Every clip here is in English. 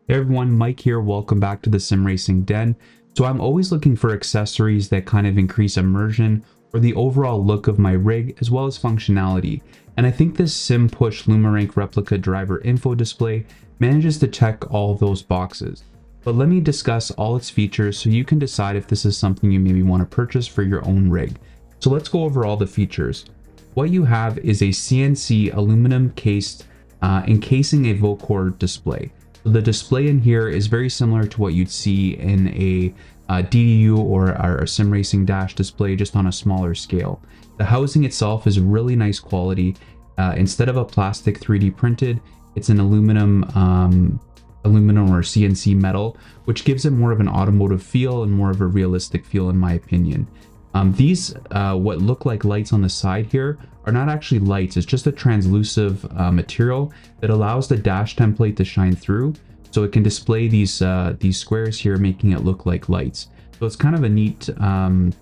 Hey everyone, Mike here. Welcome back to the SimRacing Den. So I'm always looking for accessories that kind of increase immersion or the overall look of my rig as well as functionality. And I think this SimPush Lumirank Replica driver info display manages to check all those boxes. But let me discuss all its features so you can decide if this is something you maybe want to purchase for your own rig. So let's go over all the features. What you have is a CNC aluminum cased encasing a Vocore display. The display in here is very similar to what you'd see in a DDU or a SimRacing dash display, just on a smaller scale. The housing itself is really nice quality. Instead of a plastic 3D printed, it's an aluminum or CNC metal, which gives it more of an automotive feel and more of a realistic feel in my opinion. These what look like lights on the side here are not actually lights. It's just a translucent material that allows the dash template to shine through, so it can display these squares here, making it look like lights. So it's kind of a neat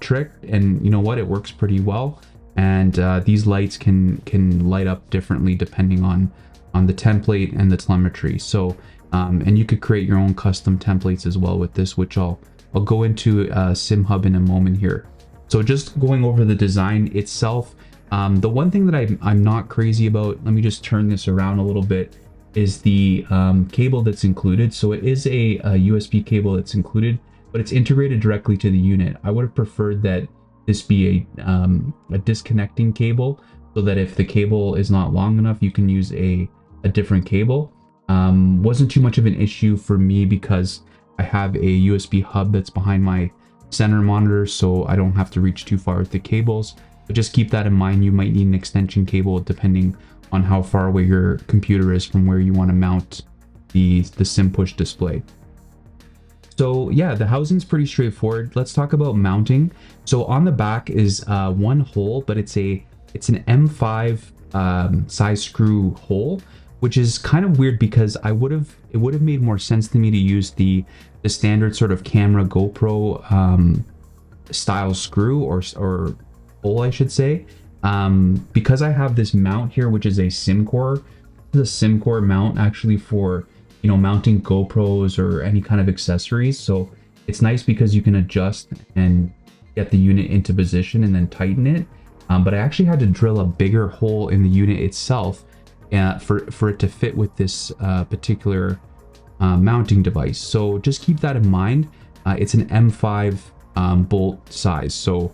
trick, and you know what, it works pretty well. And these lights can light up differently depending on the template and the telemetry. So and you could create your own custom templates as well with this, which I'll go into SimHub in a moment here. So just going over the design itself, the one thing that I'm not crazy about, let me just turn this around a little bit, is the cable that's included. So it is a USB cable that's included, but it's integrated directly to the unit. I would have preferred that this be a disconnecting cable, so that if the cable is not long enough, you can use a different cable. Wasn't too much of an issue for me because I have a USB hub that's behind my center monitor, so I don't have to reach too far with the cables. But just keep that in mind. You might need an extension cable depending on how far away your computer is from where you want to mount the SimPush display. So yeah, the housing's pretty straightforward. Let's talk about mounting. So on the back is one hole, but it's an M5 size screw hole, which is kind of weird because it would have made more sense to me to use the standard sort of camera GoPro style screw or hole, I should say. Because I have this mount here, which is a SimCore. The SimCore mount actually for, you know, mounting GoPros or any kind of accessories. So it's nice because you can adjust and get the unit into position and then tighten it. But I actually had to drill a bigger hole in the unit itself for it to fit with this particular mounting device. So just keep that in mind. It's an M5 bolt size, so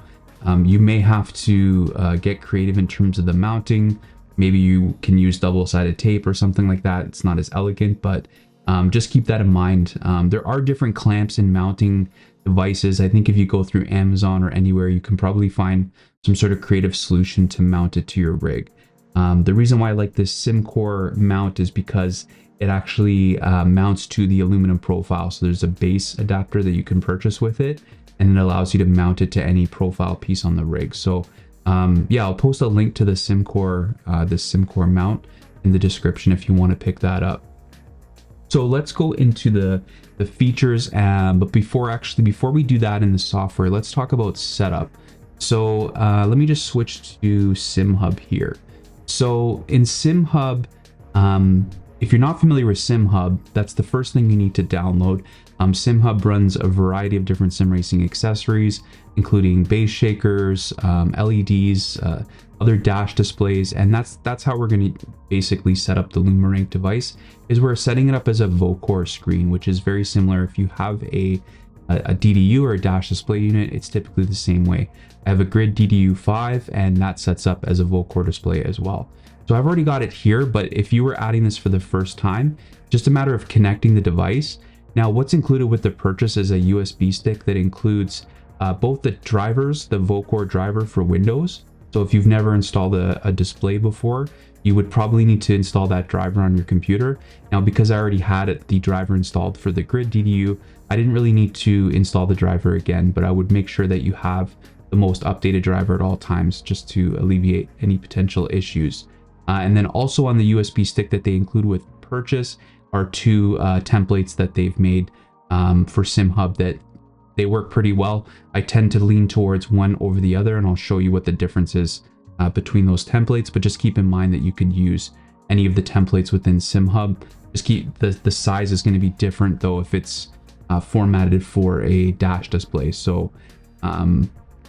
you may have to get creative in terms of the mounting. Maybe you can use double-sided tape or something like that. It's not as elegant, but just keep that in mind. There are different clamps and mounting devices. I think if you go through Amazon or anywhere, you can probably find some sort of creative solution to mount it to your rig. The reason why I like this SimCore mount is because it actually mounts to the aluminum profile. So there's a base adapter that you can purchase with it, and it allows you to mount it to any profile piece on the rig. So yeah, I'll post a link to the SimCore mount in the description if you want to pick that up. So let's go into the features, but before we do that in the software, let's talk about setup. So let me just switch to SimHub here. So in SimHub, if you're not familiar with SimHub, that's the first thing you need to download. SimHub runs a variety of different SimRacing accessories, including base shakers, LEDs, other dash displays, and that's how we're going to basically set up the Lumirank device. Is we're setting it up as a Vocore screen, which is very similar. If you have a DDU or a dash display unit, it's typically the same way. I have a Grid DDU5, and that sets up as a Vocore display as well. So I've already got it here, but if you were adding this for the first time, just a matter of connecting the device. Now, what's included with the purchase is a USB stick that includes both the drivers, the Vocore driver for Windows. So if you've never installed a display before, you would probably need to install that driver on your computer. Now, because I already had the driver installed for the Grid DDU, I didn't really need to install the driver again, but I would make sure that you have the most updated driver at all times, just to alleviate any potential issues. And then also on the USB stick that they include with purchase are two templates that they've made for SimHub that they work pretty well. I tend to lean towards one over the other, and I'll show you what the difference is between those templates, but just keep in mind that you could use any of the templates within SimHub. Just keep the size is going to be different though if it's formatted for a dash display. So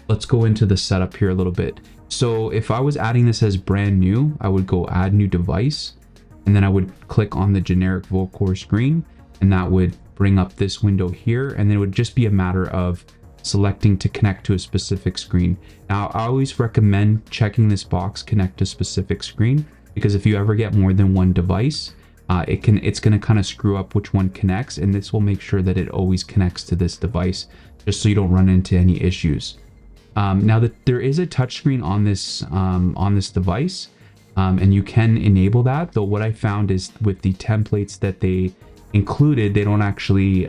let's go into the setup here a little bit. So if I was adding this as brand new, I would go add new device, and then I would click on the generic Volcore screen, and that would bring up this window here, and then it would just be a matter of selecting to connect to a specific screen. Now, I always recommend checking this box, connect to specific screen, because if you ever get more than one device, it's going to kind of screw up which one connects, and this will make sure that it always connects to this device, just so you don't run into any issues. Now that there is a touchscreen on this device, and you can enable that, though what I found is with the templates that they included, they don't actually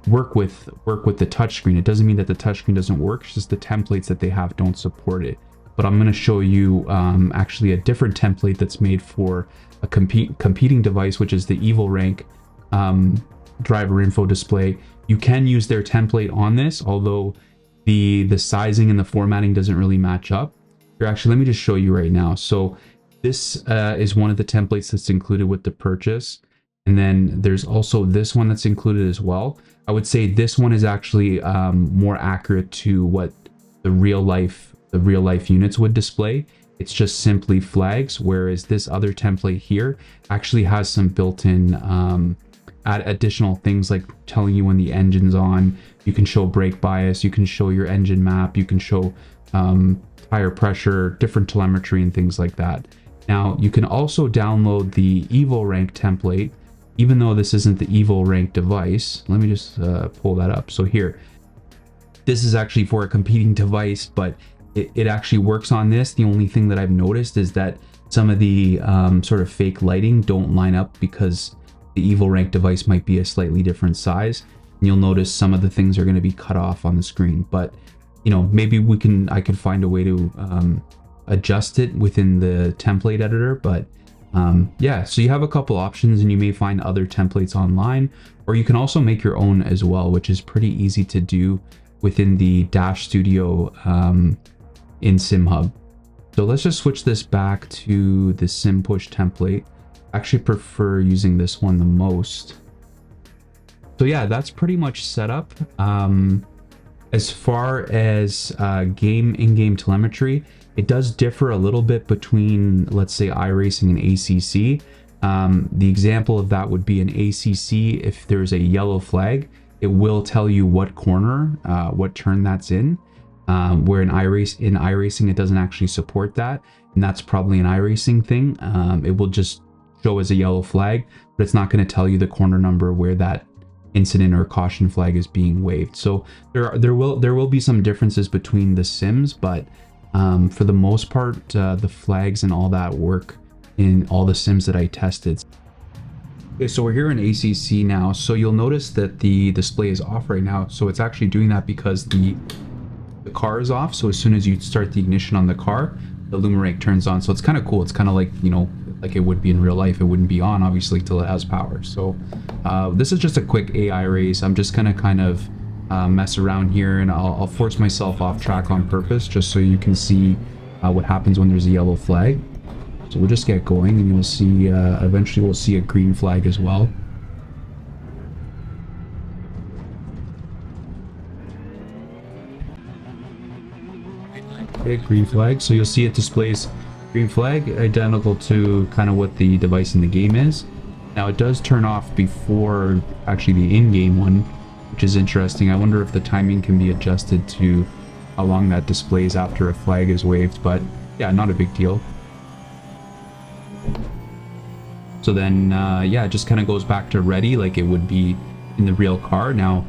work with the touchscreen. It doesn't mean that the touchscreen doesn't work, it's just the templates that they have don't support it. But I'm going to show you actually a different template that's made for a competing device, which is the Lumirank driver info display. You can use their template on this, although the sizing and the formatting doesn't really match up. Here, actually, let me just show you right now. So this is one of the templates that's included with the purchase. And then there's also this one that's included as well. I would say this one is actually more accurate to what the real life units would display. It's just simply flags, whereas this other template here actually has some built-in additional things like telling you when the engine's on. You can show brake bias, you can show your engine map, you can show tire pressure, different telemetry and things like that. Now you can also download the Lumirank template, even though this isn't the Lumirank device. Let me just pull that up. So here, this is actually for a competing device, but it actually works on this. The only thing that I've noticed is that some of the sort of fake lighting don't line up because the Lumirank device might be a slightly different size. And you'll notice some of the things are going to be cut off on the screen, but you know, maybe I could find a way to adjust it within the template editor. But yeah, so you have a couple options, and you may find other templates online, or you can also make your own as well, which is pretty easy to do within the Dash Studio in SimHub. So let's just switch this back to the SimPush template. I actually prefer using this one the most. So yeah, that's pretty much set up. As far as in-game telemetry, it does differ a little bit between, let's say, iRacing and ACC. The example of that would be in ACC, if there's a yellow flag, it will tell you what corner, what turn that's in. Where in iRacing, it doesn't actually support that. And that's probably an iRacing thing. It will just show as a yellow flag, but it's not going to tell you the corner number where that incident or caution flag is being waved. So there will be some differences between the sims, but for the most part, the flags and all that work in all the sims that I tested. Okay, so we're here in ACC now. So you'll notice that the display is off right now. So it's actually doing that because the car is off. So as soon as you start the ignition on the car, the Lumirank turns on. So it's kind of cool. It's kind of like, you know, like it would be in real life. It wouldn't be on, obviously, till it has power. So this is just a quick AI race. I'm just gonna kind of mess around here, and I'll force myself off track on purpose just so you can see what happens when there's a yellow flag. So we'll just get going, and you'll see eventually we'll see a green flag as well. Okay, green flag. So you'll see it displays green flag, identical to kind of what the device in the game is. Now it does turn off before actually the in-game one, which is interesting. I wonder if the timing can be adjusted to how long that displays after a flag is waved, but yeah, not a big deal. So then, yeah, it just kind of goes back to ready like it would be in the real car. Now,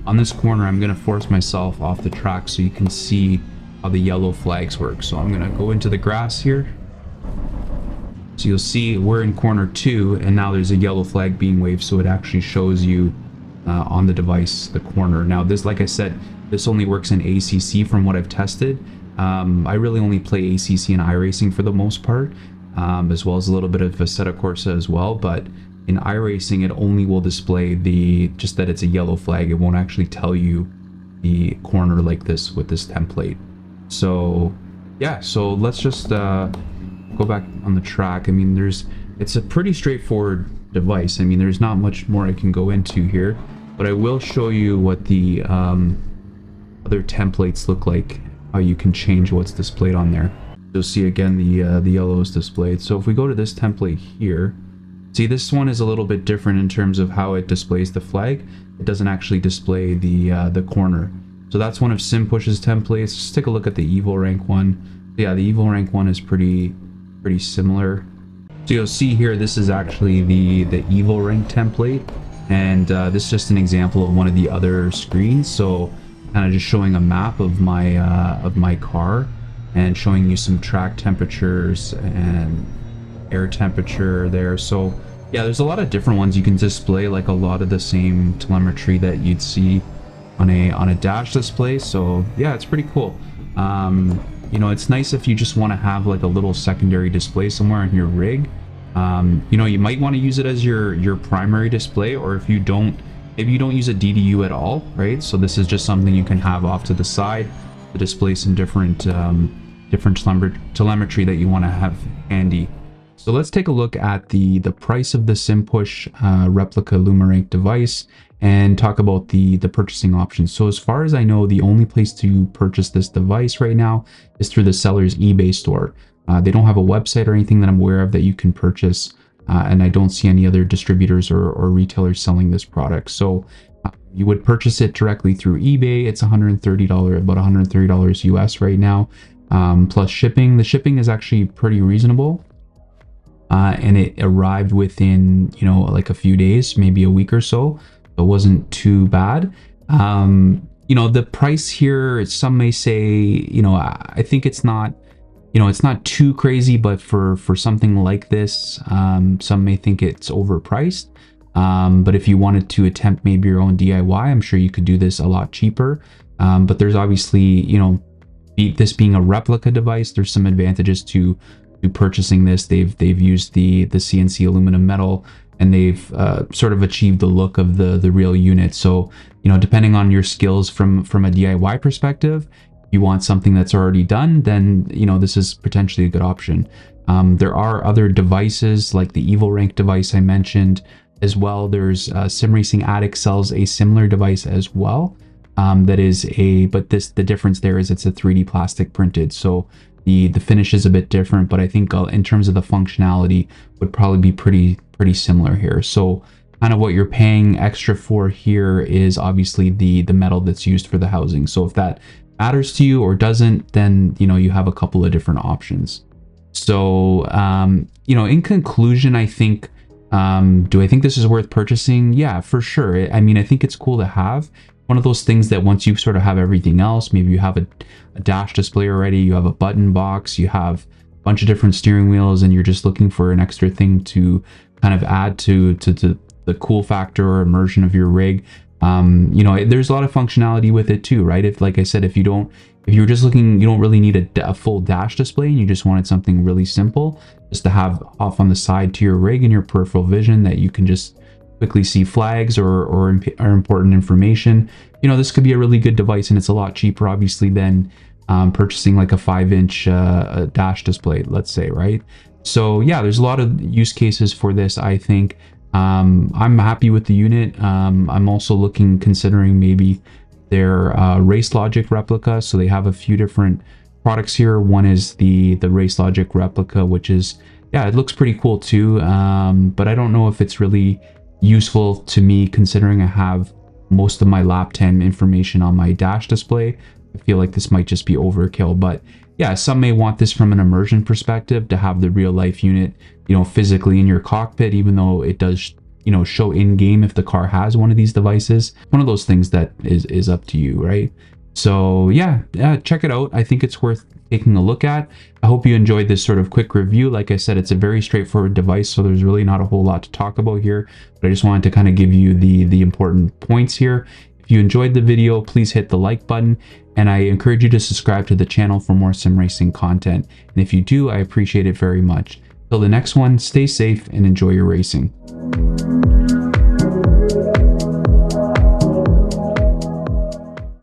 on this corner, I'm going to force myself off the track so you can see how the yellow flags work. So I'm going to go into the grass here. So you'll see we're in corner 2, and now there's a yellow flag being waved, so it actually shows you on the device the corner. Now this, like I said, this only works in ACC from what I've tested. I really only play ACC and iRacing for the most part, as well as a little bit of Assetto Corsa as well, but in iRacing it only will display just that it's a yellow flag. It won't actually tell you the corner like this with this template. So yeah, so let's just go back on the track. I mean, it's a pretty straightforward device. I mean, there's not much more I can go into here, but I will show you what the other templates look like, how you can change what's displayed on there. You'll see again the yellow is displayed. So if we go to this template here, see, this one is a little bit different in terms of how it displays the flag. It doesn't actually display the corner. So that's one of SimPush's templates. Just take a look at the Evil Rank one. Yeah, the Evil Rank one is pretty similar. So you'll see here, this is actually the Evil Rank template, and this is just an example of one of the other screens. So kind of just showing a map of my car and showing you some track temperatures and air temperature there. So yeah, there's a lot of different ones. You can display like a lot of the same telemetry that you'd see on a dash display. So yeah, it's pretty cool. You know, it's nice if you just want to have like a little secondary display somewhere in your rig. You know, you might want to use it as your primary display, or if you don't, maybe you don't use a DDU at all, right? So this is just something you can have off to the side to display some different telemetry that you want to have handy. So let's take a look at the price of the SimPush Replica Lumirank device and talk about the purchasing options. So as far as I know, the only place to purchase this device right now is through the seller's eBay store. They don't have a website or anything that I'm aware of that you can purchase, and I don't see any other distributors or retailers selling this product. So you would purchase it directly through eBay. It's $130, about $130 US right now, plus shipping. The shipping is actually pretty reasonable. And it arrived within, you know, like a few days, maybe a week or so. It wasn't too bad. You know, the price here, some may say, you know, I think it's not, you know, it's not too crazy, but for something like this, some may think it's overpriced. But if you wanted to attempt maybe your own DIY, I'm sure you could do this a lot cheaper. But there's obviously, you know, this being a replica device, there's some advantages to purchasing this. They've used the CNC aluminum metal, and they've sort of achieved the look of the real unit. So, you know, depending on your skills from a DIY perspective, if you want something that's already done, then, you know, this is potentially a good option. There are other devices like the Evil Rank device I mentioned as well. There's SimRacing Addict sells a similar device as well. That is but the difference there is it's a 3D plastic printed. So the finish is a bit different, but I think in terms of the functionality would probably be pretty similar here. So kind of what you're paying extra for here is obviously the metal that's used for the housing. So if that matters to you or doesn't, then, you know, you have a couple of different options. So you know, in conclusion, I think, do I think this is worth purchasing? Yeah, for sure. I mean, I think it's cool to have. One of those things that once you sort of have everything else, maybe you have a dash display already, you have a button box, you have a bunch of different steering wheels, and you're just looking for an extra thing to kind of add to the cool factor or immersion of your rig. You know, there's a lot of functionality with it too, right? If, like I said, if you're just looking, you don't really need a full dash display, and you just wanted something really simple just to have off on the side to your rig and your peripheral vision that you can just quickly see flags or important information, you know, this could be a really good device, and it's a lot cheaper obviously than purchasing like a 5-inch dash display, let's say, right? So yeah, there's a lot of use cases for this, I think. I'm happy with the unit. I'm also considering maybe their Race Logic replica. So they have a few different products here. One is the Race Logic replica, which is, yeah, it looks pretty cool too, but I don't know if it's really useful to me, considering I have most of my lap time information on my dash display. I feel like this might just be overkill, but yeah, some may want this from an immersion perspective, to have the real life unit, you know, physically in your cockpit, even though it does, you know, show in game if the car has one of these devices. One of those things that is up to you, right? So yeah, check it out. I think it's worth taking a look at. I hope you enjoyed this sort of quick review. Like I said, it's a very straightforward device, so there's really not a whole lot to talk about here, but I just wanted to kind of give you the important points here. If you enjoyed the video, please hit the like button, and I encourage you to subscribe to the channel for more sim racing content. And if you do, I appreciate it very much. Till the next one, stay safe and enjoy your racing.